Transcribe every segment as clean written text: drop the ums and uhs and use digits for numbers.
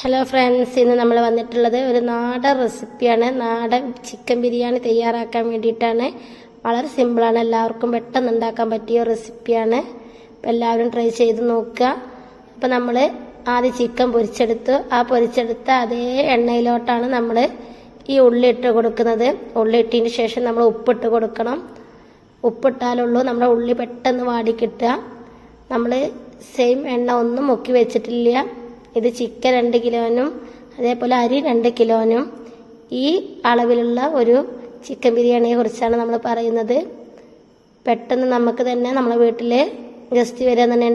Hello friends, ഇന്ന് നമ്മൾ വന്നിട്ടുള്ളത് ഒരു നാടൻ റെസിപ്പിയാണ്. നാടൻ ചിക്കൻ ബിരിയാണി തയ്യാറാക്കാൻ വേണ്ടിയിട്ടാണ്. വളരെ സിമ്പിളാണ്, എല്ലാവർക്കും പെട്ടെന്ന് ഉണ്ടാക്കാൻ പറ്റിയ റെസിപ്പിയാണ്. അപ്പോൾ എല്ലാവരും ട്രൈ ചെയ്ത് നോക്കുക. അപ്പോൾ നമ്മൾ ആദ്യം ചിക്കൻ പൊരിച്ചെടുത്തു. ആ പൊരിച്ചെടുത്ത അതേ എണ്ണയിലോട്ടാണ് നമ്മൾ ഈ ഉള്ളി ഇട്ട് കൊടുക്കുന്നത്. ഉള്ളി ഇട്ടതിന് ശേഷം നമ്മൾ ഉപ്പിട്ട് കൊടുക്കണം. ഉപ്പിട്ടാലുള്ളൂ നമ്മുടെ ഉള്ളി പെട്ടെന്ന് വാടി കിട്ടുക. നമ്മൾ സെയിം എണ്ണ ഒന്നും മുക്കി വെച്ചിട്ടില്ല. ഇത് ചിക്കൻ 2 കിലോനും അതേപോലെ അരി 2 കിലോനും ഈ അളവിലുള്ള ഒരു ചിക്കൻ ബിരിയാണിയെ കുറിച്ചാണ് നമ്മൾ പറയുന്നത്. പെട്ടെന്ന് നമുക്ക് തന്നെ നമ്മളെ വീട്ടിൽ ഗസ്റ്റ് വരെ തന്നെ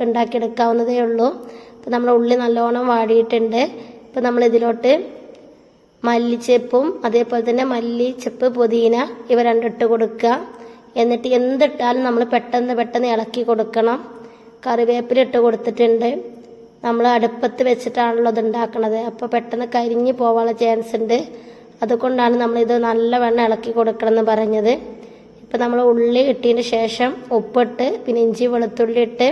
ഉണ്ടാക്കിയെടുക്കാവുന്നതേ ഉള്ളൂ. അപ്പോൾ നമ്മുടെ ഉള്ളി നല്ലോണം വാടിയിട്ടുണ്ട്. ഇപ്പോൾ നമ്മൾ ഇതിലോട്ട് മല്ലിച്ചെപ്പും അതേപോലെ തന്നെ മല്ലിച്ചെപ്പ്, പുതിന ഇവ രണ്ടിട്ട് കൊടുക്കുക. എന്നിട്ട് എന്തിട്ടാലും നമ്മൾ പെട്ടെന്ന് ഇളക്കി കൊടുക്കണം. കറിവേപ്പില ഇട്ട് കൊടുത്തിട്ടുണ്ട്. നമ്മൾ അടുപ്പത്ത് വെച്ചിട്ടാണല്ലോ ഇത് ഉണ്ടാക്കുന്നത്. അപ്പോൾ പെട്ടെന്ന് കരിഞ്ഞു പോകാനുള്ള ചാൻസ് ഉണ്ട്. അതുകൊണ്ടാണ് നമ്മളിത് നല്ലവണ്ണം ഇളക്കി കൊടുക്കണം എന്ന് പറഞ്ഞത്. ഇപ്പം നമ്മൾ ഉള്ളി ഇട്ടതിന് ശേഷം ഉപ്പിട്ട്, പിന്നെ ഇഞ്ചി വെളുത്തുള്ളി ഇട്ട്,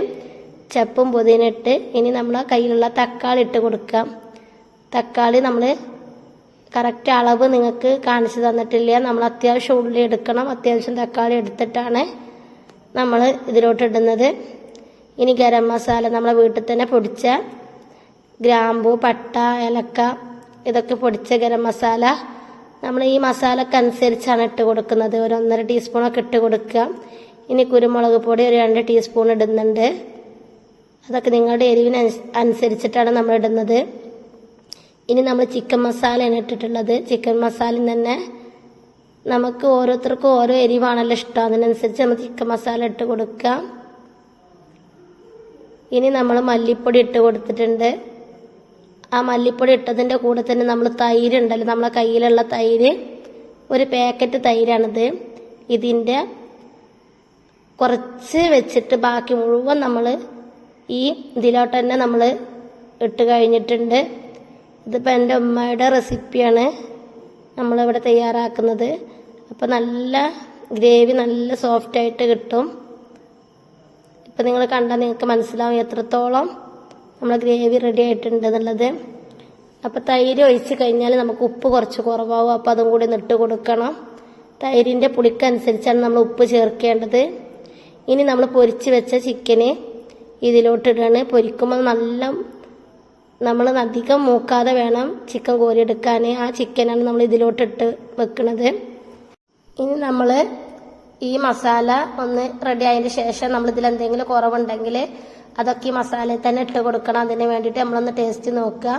ചപ്പും പുതിന ഇട്ട്, ഇനി നമ്മൾ കയ്യിലുള്ള തക്കാളി ഇട്ട് കൊടുക്കാം. തക്കാളി നമ്മൾ കറക്റ്റ് അളവ് നിങ്ങൾക്ക് കാണിച്ചു തന്നിട്ടില്ല. നമ്മൾ അത്യാവശ്യം ഉള്ളി എടുക്കണം, അത്യാവശ്യം തക്കാളി എടുത്തിട്ടാണ് നമ്മൾ ഇതിലോട്ട് ഇടുന്നത്. ഇനി ഗരം മസാല, നമ്മളെ വീട്ടിൽ തന്നെ പൊടിച്ച ഗ്രാമ്പൂ, പട്ട, ഏലക്ക ഇതൊക്കെ പൊടിച്ച ഗരം മസാല നമ്മൾ ഈ മസാലക്കനുസരിച്ചാണ് ഇട്ട് കൊടുക്കുന്നത്. ഒരു 1.5 ടീസ്പൂണൊക്കെ ഇട്ട് കൊടുക്കുക. ഇനി കുരുമുളക് പൊടി ഒരു 2 ടീസ്പൂൺ ഇടുന്നുണ്ട്. അതൊക്കെ നിങ്ങളുടെ എരിവിന് അനുസരിച്ചിട്ടാണ് നമ്മൾ ഇടുന്നത്. ഇനി നമ്മൾ ചിക്കൻ മസാലയാണ് ഇട്ടിട്ടുള്ളത്. ചിക്കൻ മസാലയും തന്നെ നമുക്ക് ഓരോരുത്തർക്കും ഓരോ എരിവാണല്ലോ ഇഷ്ടം, അതിനനുസരിച്ച് നമ്മൾ ചിക്കൻ മസാല ഇട്ട് കൊടുക്കുക. ഇനി നമ്മൾ മല്ലിപ്പൊടി ഇട്ട് കൊടുത്തിട്ടുണ്ട്. ആ മല്ലിപ്പൊടി ഇട്ടതിൻ്റെ കൂടെ തന്നെ നമ്മൾ തൈര് ഉണ്ടല്ലോ, നമ്മളെ കയ്യിലുള്ള തൈര്, ഒരു പാക്കറ്റ് തൈരാണിത്. ഇതിൻ്റെ കുറച്ച് വെച്ചിട്ട് ബാക്കി മുഴുവൻ നമ്മൾ ഈ ഇതിലോട്ട് തന്നെ നമ്മൾ ഇട്ട് കഴിഞ്ഞിട്ടുണ്ട്. ഇതിപ്പോൾ എൻ്റെ ഉമ്മയുടെ റെസിപ്പിയാണ് നമ്മളിവിടെ തയ്യാറാക്കുന്നത്. അപ്പോൾ നല്ല ഗ്രേവി നല്ല സോഫ്റ്റായിട്ട് കിട്ടും. ഇപ്പം നിങ്ങൾ കണ്ടാൽ നിങ്ങൾക്ക് മനസ്സിലാവും എത്രത്തോളം നമ്മൾ ഗ്രേവി റെഡി ആയിട്ടുണ്ട് എന്നുള്ളത്. അപ്പോൾ തൈര് ഒഴിച്ച് കഴിഞ്ഞാൽ നമുക്ക് ഉപ്പ് കുറച്ച് കുറവാകും. അപ്പോൾ അതും കൂടി ഇട്ട് കൊടുക്കണം. തൈരിൻ്റെ പുളിക്കനുസരിച്ചാണ് നമ്മൾ ഉപ്പ് ചേർക്കേണ്ടത്. ഇനി നമ്മൾ പൊരിച്ച് വെച്ച ചിക്കന് ഇതിലോട്ടിടാണ്. പൊരിക്കുമ്പോൾ നമ്മൾ അധികം മൂക്കാതെ വേണം ചിക്കൻ കോരിയെടുക്കാൻ. ആ ചിക്കനാണ് നമ്മൾ ഇതിലോട്ടിട്ട് വെക്കുന്നത്. ഇനി നമ്മൾ ഈ മസാല ഒന്ന് റെഡി ആയതിന് ശേഷം നമ്മൾ ഇതിൽ എന്തെങ്കിലും കുറവുണ്ടെങ്കിൽ അതൊക്കെ ഈ മസാലയിൽ തന്നെ ഇട്ട് കൊടുക്കണം. അതിന് വേണ്ടിയിട്ട് നമ്മളൊന്ന് ടേസ്റ്റ് നോക്കുക.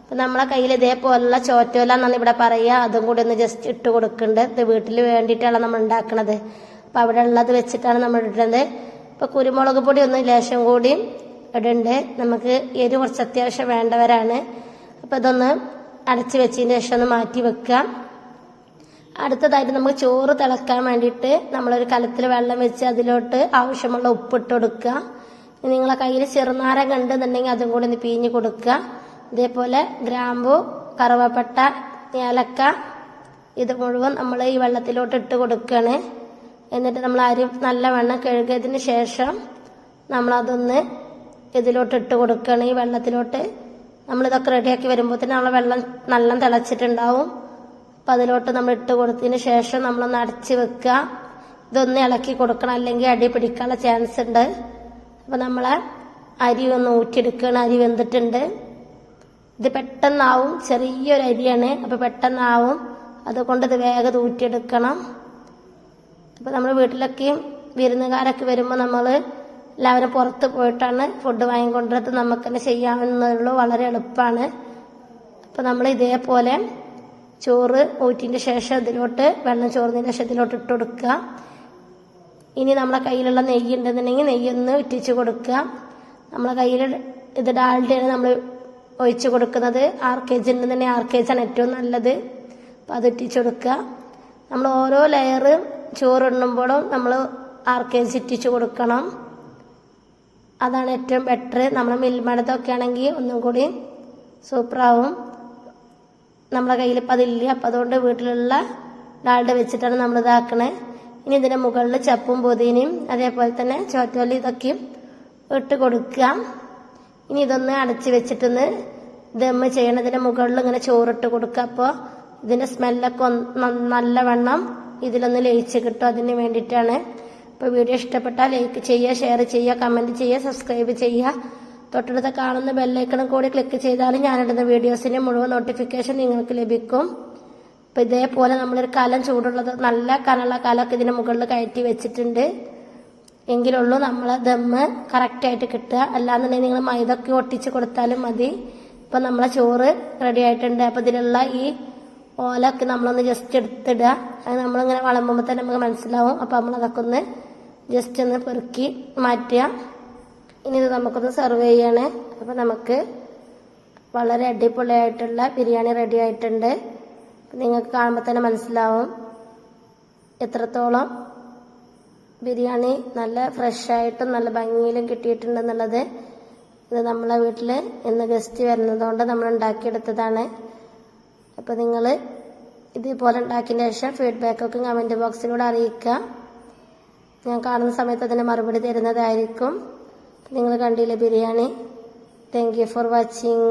അപ്പം നമ്മളെ കയ്യിൽ ഇതേപോലുള്ള ചോറ്റോല എന്നാണ് ഇവിടെ പറയുക, അതും കൂടി ഒന്ന് ജസ്റ്റ് ഇട്ട് കൊടുക്കുന്നുണ്ട്. ഇത് വീട്ടിൽ വേണ്ടിയിട്ടാണ് നമ്മൾ ഉണ്ടാക്കുന്നത്. അപ്പം അവിടെ ഉള്ളത് വെച്ചിട്ടാണ് നമ്മൾ ഇടുന്നത്. ഇപ്പോൾ കുരുമുളക് പൊടി ഒന്ന് ലേശം കൂടി ഇടുന്നുണ്ട്. നമുക്ക് എരി കുറച്ച് അത്യാവശ്യം വേണ്ടവരാണ്. അപ്പോൾ ഇതൊന്ന് അടച്ച് വെച്ചതിന് ശേഷം ഒന്ന് മാറ്റി വെക്കുക. അടുത്തതായിട്ട് നമുക്ക് ചോറ് തിളക്കാൻ വേണ്ടിയിട്ട് നമ്മളൊരു കലത്തിൽ വെള്ളം വെച്ച് അതിലോട്ട് ആവശ്യമുള്ള ഉപ്പിട്ട് കൊടുക്കുക. നിങ്ങളെ കയ്യിൽ ചെറുനാരങ്ങ ഉണ്ടെന്നുണ്ടെങ്കിൽ അതും കൂടി ഒന്ന് പിഴിഞ്ഞ് കൊടുക്കുക. ഇതേപോലെ ഗ്രാമ്പു, കറുവപ്പട്ട, ഏലക്ക ഇത് മുഴുവൻ നമ്മൾ ഈ വെള്ളത്തിലോട്ട് ഇട്ട് കൊടുക്കുകയാണ്. എന്നിട്ട് നമ്മൾ അരി നല്ലവണ്ണം കഴുകിയതിന് ശേഷം നമ്മളതൊന്ന് ഇതിലോട്ട് ഇട്ട് കൊടുക്കുകയാണ്. ഈ വെള്ളത്തിലോട്ട് നമ്മളിതൊക്കെ റെഡിയാക്കി വരുമ്പോൾ തന്നെ നമ്മളെ വെള്ളം നല്ല തിളച്ചിട്ടുണ്ടാവും. അപ്പം അതിലോട്ട് നമ്മൾ ഇട്ട് കൊടുത്തതിന് ശേഷം നമ്മളൊന്ന് അടച്ച് വെക്കുക. ഇതൊന്ന് ഇളക്കി കൊടുക്കണം, അല്ലെങ്കിൽ അടി പിടിക്കാനുള്ള ചാൻസ് ഉണ്ട്. അപ്പം നമ്മളെ അരി ഒന്ന് ഊറ്റിയെടുക്കുകയാണ്. അരി വെന്തിട്ടുണ്ട്. ഇത് പെട്ടെന്നാവും, ചെറിയൊരു അരിയാണ്. അപ്പോൾ പെട്ടെന്നാവും, അതുകൊണ്ട് ഇത് വേഗം ഊറ്റിയെടുക്കണം. അപ്പോൾ നമ്മൾ വീട്ടിലൊക്കെ വിരുന്നുകാരൊക്കെ വരുമ്പോൾ നമ്മൾ എല്ലാവരും പുറത്ത് പോയിട്ടാണ് ഫുഡ് വാങ്ങിക്കൊണ്ടിരുന്നത്. നമുക്ക് തന്നെ ചെയ്യാവുന്നതുള്ളൂ, വളരെ എളുപ്പമാണ്. അപ്പോൾ നമ്മൾ ഇതേപോലെ ചോറ് ഊറ്റിൻ്റെ ശേഷം ഇതിലോട്ട് വെള്ളം ചോറിന് ശേഷം ഇതിലോട്ട് ഇട്ട് കൊടുക്കുക. ഇനി നമ്മളെ കയ്യിലുള്ള നെയ്യ് ഉണ്ടെന്നുണ്ടെങ്കിൽ നെയ്യൊന്ന് ഇറ്റിച്ച് കൊടുക്കുക. നമ്മളെ കയ്യിൽ ഇത് ഡാൽഡയാണ് നമ്മൾ ഒഴിച്ച് കൊടുക്കുന്നത്. 6 kg ഉണ്ടെന്നുണ്ടെങ്കിൽ 6 kg ആണ് ഏറ്റവും നല്ലത്. അപ്പോൾ അത് ഇറ്റിച്ച് കൊടുക്കുക. നമ്മൾ ഓരോ ലെയർ ചോറിടുമ്പോഴും നമ്മൾ 6 kg ഇറ്റിച്ച് കൊടുക്കണം. അതാണ് ഏറ്റവും ബെറ്റർ. നമ്മൾ മിൽമടത്തൊക്കെ ആണെങ്കിൽ ഒന്നും കൂടി സൂപ്പറാവും. നമ്മളെ കയ്യിൽ ഇപ്പം അതില്ല. അപ്പം അതുകൊണ്ട് വീട്ടിലുള്ള ഡാൽഡ വെച്ചിട്ടാണ് നമ്മൾ ഇതാക്കണേ. ഇനി ഇതിൻ്റെ മുകളിൽ ചപ്പും പുതിനയും അതേപോലെ തന്നെ ചോറ്റോലി ഇതൊക്കെയും ഇട്ട് കൊടുക്കുക. ഇനി ഇതൊന്ന് അടച്ച് വെച്ചിട്ടൊന്ന് ദമ്മ് ചെയ്യണതിന് മുകളിൽ ഇങ്ങനെ ചോറിട്ട് കൊടുക്കുക. അപ്പോൾ ഇതിൻ്റെ സ്മെല്ലൊക്കെ നല്ലവണ്ണം ഇതിലൊന്ന് ലയിച്ച് കിട്ടും. അതിന് വേണ്ടിയിട്ടാണ്. അപ്പോൾ വീഡിയോ ഇഷ്ടപ്പെട്ടാൽ ലൈക്ക് ചെയ്യുക, ഷെയർ ചെയ്യുക, കമൻറ്റ് ചെയ്യുക, സബ്സ്ക്രൈബ് ചെയ്യുക. തൊട്ടടുത്ത് കാണുന്ന ബെല്ലൈക്കണും കൂടി ക്ലിക്ക് ചെയ്താൽ ഞാനിടുന്ന വീഡിയോസിൻ്റെ മുഴുവൻ നോട്ടിഫിക്കേഷൻ നിങ്ങൾക്ക് ലഭിക്കും. അപ്പോൾ ഇതേപോലെ നമ്മളൊരു കലം ചൂടുള്ളത് നല്ല കനമുള്ള കലമൊക്കെ ഇതിന് മുകളിൽ കയറ്റി വെച്ചിട്ടുണ്ട്. എങ്കിലുള്ളൂ നമ്മൾ ദമ്മ് കറക്റ്റായിട്ട് കിട്ടുക. അല്ലാന്നുണ്ടെങ്കിൽ നിങ്ങൾ മൈദൊക്കെ ഒട്ടിച്ച് കൊടുത്താലും മതി. ഇപ്പം നമ്മളെ ചോറ് റെഡി ആയിട്ടുണ്ട്. അപ്പോൾ ഇതിലുള്ള ഈ ഓലൊക്കെ നമ്മളൊന്ന് ജസ്റ്റ് എടുത്തിടുക. അത് നമ്മളിങ്ങനെ വളമ്പുമ്പോൾ തന്നെ നമുക്ക് മനസ്സിലാവും. അപ്പോൾ നമ്മളതൊക്കെ ഒന്ന് ജസ്റ്റ് ഒന്ന് പെറുക്കി മാറ്റുക. ഇനി ഇത് നമുക്കൊന്ന് സെർവ് ചെയ്യണേ. അപ്പോൾ നമുക്ക് വളരെ അടിപൊളിയായിട്ടുള്ള ബിരിയാണി റെഡി ആയിട്ടുണ്ട്. നിങ്ങൾക്ക് കാണുമ്പോൾ തന്നെ മനസ്സിലാവും എത്രത്തോളം ബിരിയാണി നല്ല ഫ്രഷായിട്ടും നല്ല ഭംഗിയിലും കിട്ടിയിട്ടുണ്ടെന്നുള്ളത്. ഇത് നമ്മളെ വീട്ടിൽ ഇന്ന് ഗസ്റ്റ് വരുന്നതുകൊണ്ട് നമ്മൾ ഉണ്ടാക്കിയെടുത്തതാണ്. അപ്പോൾ നിങ്ങൾ ഇതേപോലെ ഉണ്ടാക്കിയതിന് ശേഷം ഫീഡ്ബാക്കൊക്കെ കമൻറ്റ് ബോക്സിലൂടെ അറിയിക്കുക. ഞാൻ കാണുന്ന സമയത്ത് അതിന് മറുപടി തരുന്നതായിരിക്കും. നിങ്ങൾ കണ്ടില്ലേ biryani. Thank you for watching.